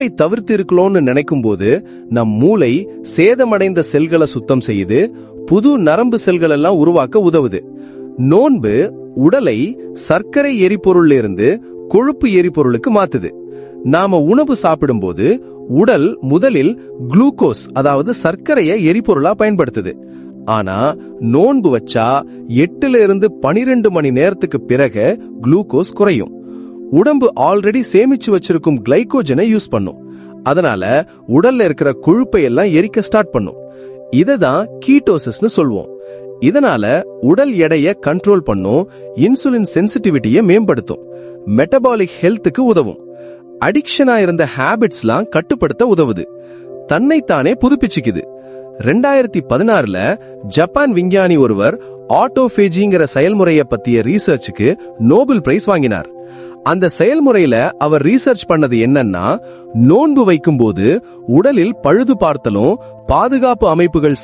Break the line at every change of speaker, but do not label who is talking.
தவிர்த்து இருக்கலாம்னு நினைக்கும் போது நம் மூளை சேதமடைந்த செல்களை சுத்தம் செய்து புது நரம்பு செல்கள் எல்லாம் உருவாக்க உதவுது. நோன்பு உடலை சர்க்கரை எரிபொருள்ல இருந்து கொழுப்பு எரிபொருளுக்கு மாத்துது. நாம உணவு சாப்பிடும்போது உடல் முதலில் குளுக்கோஸ் அதாவது சர்க்கரையை எரிபொருளா பயன்படுத்துது. ஆனா நோன்பு வச்சா 8 இருந்து 12 மணி நேரத்துக்கு பிறகு குளுக்கோஸ் குறையும். உடம்பு ஆல்ரெடி சேமிச்சு வச்சிருக்கும் கிளைகோஜனை யூஸ் பண்ணும். அதனால உடல்ல இருக்கிற கொழுப்பை எல்லாம் எரிக்க ஸ்டார்ட் பண்ணும். இததான் கீட்டோசிஸ்னு சொல்வோம். இதனால உடல் எடையை கண்ட்ரோல் பண்ணும், இன்சுலின் சென்சிட்டிவிட்டியை மேம்படுத்தும், மெட்டபாலிக் ஹெல்த்துக்கு உதவும், அடிக்ஷனா இருந்த ஹேபிட்ஸ்லாம் கட்டுப்படுத்த உதவுது, தன்னைத்தானே புதுப்பிச்சுக்குது. 2016ல ஜப்பான் விஞ்ஞானி ஒருவர் ஆட்டோபேஜிங்கிற செயல்முறையை பத்திய ரீசர்ச்சுக்கு நோபல் பிரைஸ் வாங்கினார். அந்த செயல்முறையில அவர் ரீசர்ச் பண்ணது என்னன்னா, நோன்பு வைக்கும்போது உடலில் பழுது பார்த்தலும் பாதுகாப்பு அமைப்புகள்